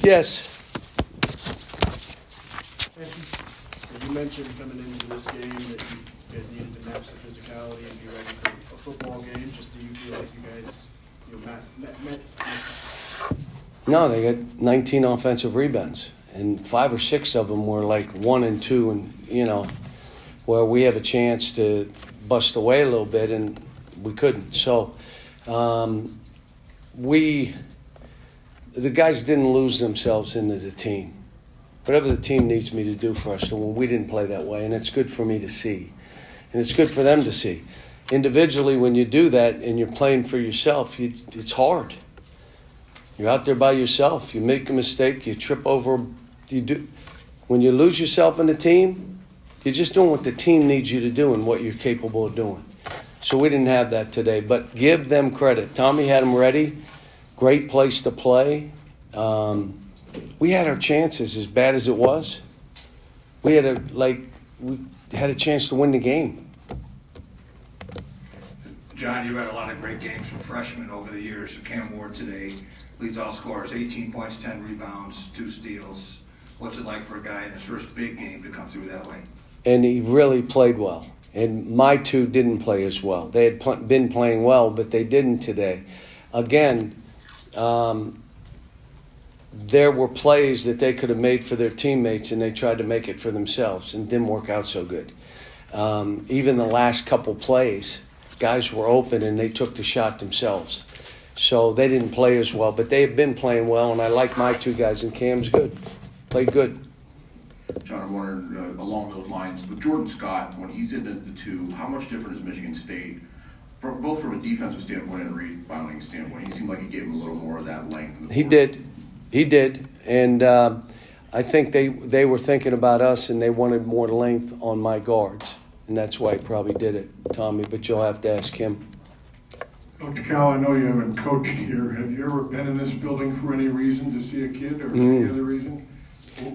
Yes. So you mentioned coming into this game that you guys needed to match the physicality and be ready for a football game. Just do you feel like you guys met? No, they got 19 offensive rebounds, and 5 or 6 of them were like 1 and 2, and where we have a chance to bust away a little bit, and we couldn't. So the guys didn't lose themselves into the team. Whatever the team needs me to do for us, when we didn't play that way, and it's good for me to see, and it's good for them to see. Individually, when you do that and you're playing for yourself, it's hard. You're out there by yourself. You make a mistake, you trip over. When you lose yourself in the team, you're just doing what the team needs you to do and what you're capable of doing. So we didn't have that today, but give them credit. Tommy had them ready. Great place to play. We had our chances, as bad as it was. We had a chance to win the game. John, you had a lot of great games from freshmen over the years. Cam Ward today leads all scorers, 18 points, 10 rebounds, 2 steals. What's it like for a guy in his first big game to come through that way? And he really played well. And my 2 didn't play as well. They had been playing well, but they didn't today. Again, there were plays that they could have made for their teammates, and they tried to make it for themselves, and didn't work out so good. Even the last couple plays, guys were open, and they took the shot themselves. So they didn't play as well, but they have been playing well, and I like my 2 guys, and Cam's good. Played good. John, I'm wondering, along those lines, with Jordan Scott, when he's into the 2, how much different is Michigan State, both from a defensive standpoint and rebounding standpoint? He seemed like he gave him a little more of that length. He did. And I think they were thinking about us, and they wanted more length on my guards. And that's why he probably did it, Tommy, but you'll have to ask him. Coach Cal, I know you haven't coached here. Have you ever been in this building for any reason to see a kid or any other reason?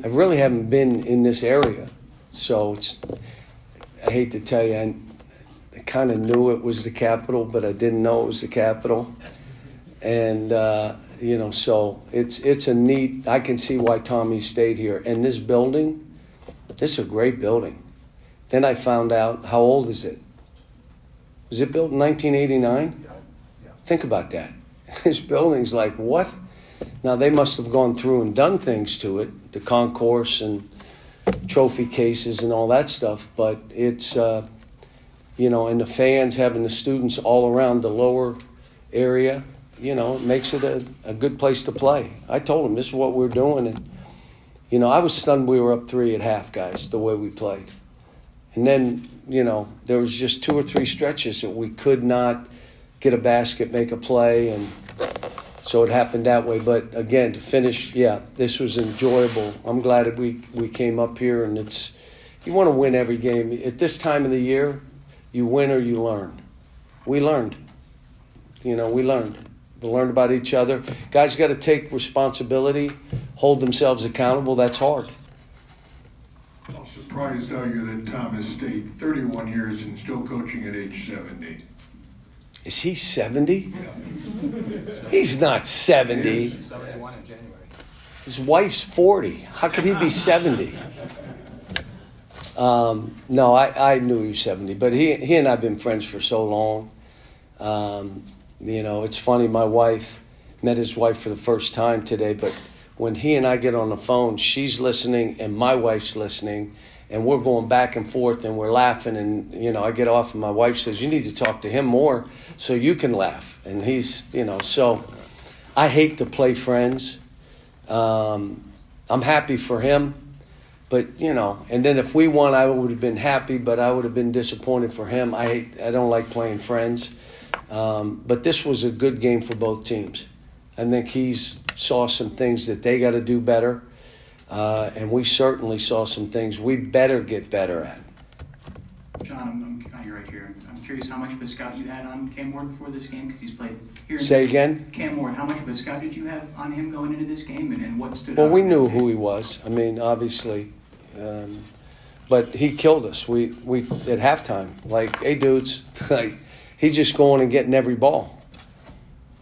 I really haven't been in this area, so I hate to tell you, I kind of knew it was the capital, but I didn't know it was the capital. And, so it's a neat, I can see why Tommy stayed here. And this building, this is a great building. Then I found out, how old is it? Was it built in 1989? Yeah. Think about that. This building's like, what? Now, they must have gone through and done things to it, the concourse and trophy cases and all that stuff, but it's, and the fans having the students all around the lower area, it makes it a good place to play. I told them this is what we're doing, and, I was stunned we were up 3 at half, guys, the way we played. And then, there was just 2 or 3 stretches that we could not get a basket, make a play, and so it happened that way. But again, to finish, this was enjoyable. I'm glad that we came up here, and you want to win every game. At this time of the year, you win or you learn. We learned. We learned. We learned about each other. Guys got to take responsibility, hold themselves accountable. That's hard. How surprised are you that Thomas stayed 31 years and still coaching at age 70? Is he 70? Yeah. He's not 70. 71 in January. His wife's 40. How could he be 70? No, I knew he was 70, but he and I have been friends for so long. It's funny, my wife met his wife for the first time today, but when he and I get on the phone, she's listening and my wife's listening, and we're going back and forth and we're laughing, and, I get off and my wife says, you need to talk to him more so you can laugh. And he's, so I hate to play friends. I'm happy for him, but, and then if we won, I would have been happy, but I would have been disappointed for him. I don't like playing friends. But this was a good game for both teams. I think he's saw some things that they got to do better. And we certainly saw some things we better get better at. John, I'm on you right here. I'm curious how much of a scout you had on Cam Ward before this game, because he's played here. Say again? Cam Ward, how much of a scout did you have on him going into this game, and what stood out? Well, we knew who he was. I mean, obviously. But he killed us. We at halftime, like, hey, dudes, like, he's just going and getting every ball.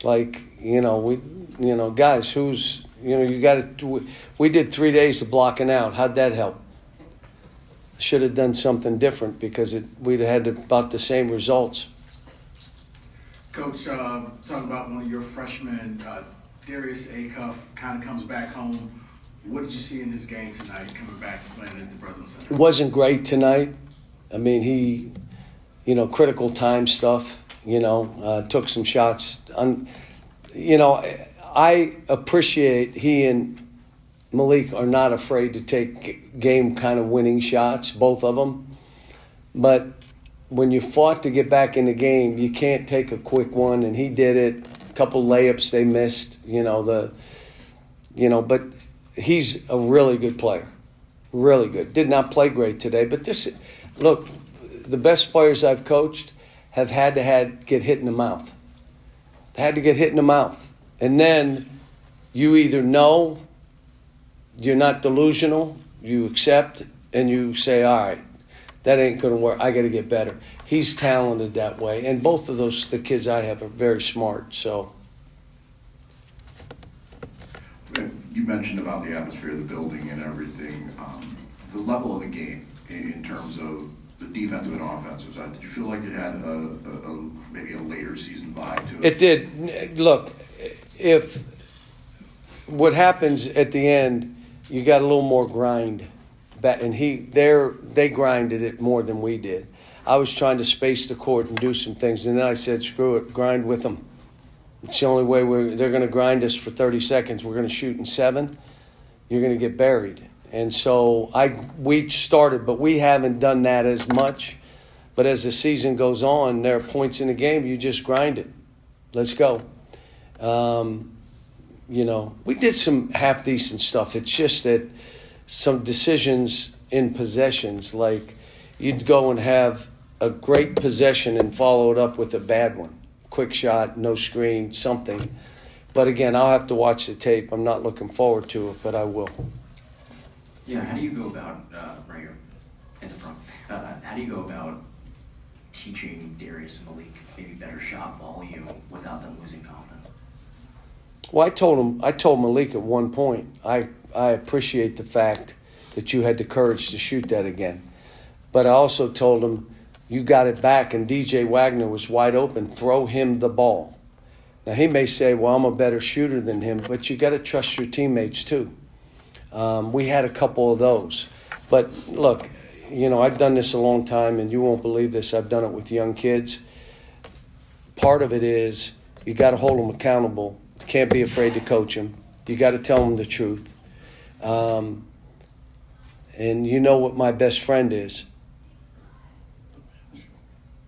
Like, guys, who's, You know, you got to. We did 3 days of blocking out. How'd that help? Should have done something different because we'd have had about the same results. Coach, talking about one of your freshmen, Darius Acuff, kind of comes back home. What did you see in this game tonight, coming back playing at the Breslin Center? It wasn't great tonight. I mean, he, critical time stuff, took some shots. I appreciate he and Malik are not afraid to take game kind of winning shots, both of them. But when you fought to get back in the game, you can't take a quick one, and he did it. A couple layups they missed, but he's a really good player. Really good. Did not play great today, but look, the best players I've coached have had to get hit in the mouth. They had to get hit in the mouth. And then you either know you're not delusional, you accept, and you say, all right, that ain't going to work. I got to get better. He's talented that way. And both of the kids I have are very smart. So You mentioned about the atmosphere of the building and everything. The level of the game in terms of the defensive and offensive side, did you feel like it had maybe a later season vibe to it? It did. Look, if what happens at the end, you got a little more grind. And they grinded it more than we did. I was trying to space the court and do some things, and then I said, screw it, grind with them. It's the only way they're going to grind us for 30 seconds. We're going to shoot in 7. You're going to get buried. And so we started, but we haven't done that as much. But as the season goes on, there are points in the game you just grind it. Let's go. We did some half-decent stuff. It's just that some decisions in possessions, like you'd go and have a great possession and follow it up with a bad one. Quick shot, no screen, something. But again, I'll have to watch the tape. I'm not looking forward to it, but I will. Yeah, how do you go about, right here, at the front, how do you go about teaching Darius and Malik maybe better shot volume without them losing confidence? Well, I told Malik at one point, I appreciate the fact that you had the courage to shoot that again. But I also told him, you got it back, and DJ Wagner was wide open. Throw him the ball. Now, he may say, well, I'm a better shooter than him, but you got to trust your teammates too. We had a couple of those. But, look, I've done this a long time, and you won't believe this. I've done it with young kids. Part of it is you got to hold them accountable. You can't be afraid to coach them. You got to tell them the truth. And you know what my best friend is?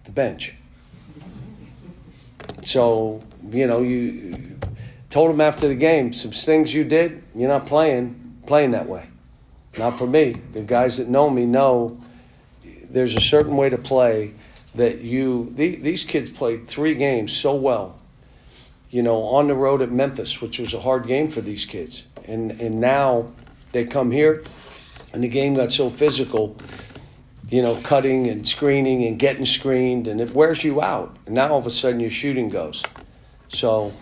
The bench. So, you told him after the game, some things you did, you're not playing that way. Not for me. The guys that know me know there's a certain way to play that these kids played 3 games so well, on the road at Memphis, which was a hard game for these kids. And now they come here and the game got so physical, cutting and screening and getting screened, and it wears you out. And now all of a sudden your shooting goes. So,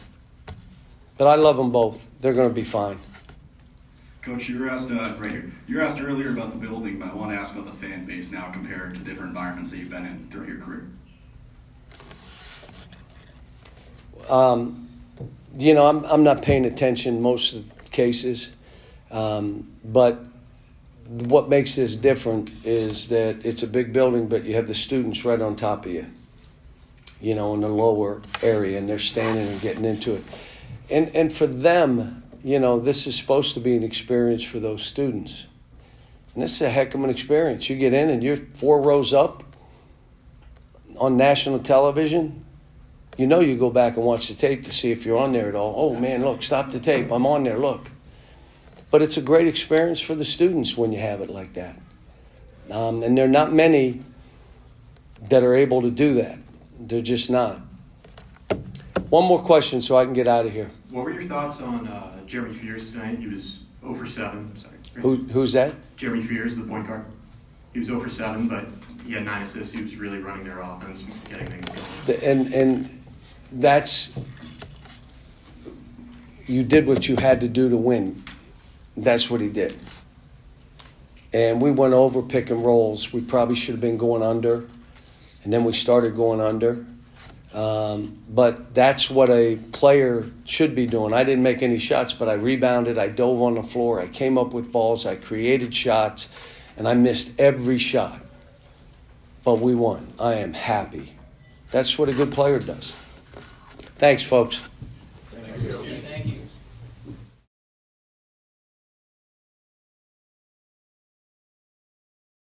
but I love them both. They're going to be fine. Coach, you were asked right here. You were asked earlier about the building, but I want to ask about the fan base now compared to different environments that you've been in throughout your career. I'm not paying attention most of the cases, but what makes this different is that it's a big building, but you have the students right on top of you, in the lower area, and they're standing and getting into it. And for them, this is supposed to be an experience for those students. And this is a heck of an experience. You get in and you're 4 rows up on national television. You go back and watch the tape to see if you're on there at all. Oh, man, look, stop the tape. I'm on there, look. But it's a great experience for the students when you have it like that. And there are not many that are able to do that. They're just not. One more question so I can get out of here. What were your thoughts on Jeremy Fears tonight? He was 0 for 7. Sorry. Who's that? Jeremy Fears, the point guard. He was 0 for 7, but he had 9 assists. He was really running their offense, getting things going. And that's, you did what you had to do to win. That's what he did. And we went over pick and rolls. We probably should have been going under, and then we started going under. But that's what a player should be doing. I didn't make any shots, but I rebounded. I dove on the floor. I came up with balls. I created shots, and I missed every shot. But we won. I am happy. That's what a good player does. Thanks, folks. Thanks.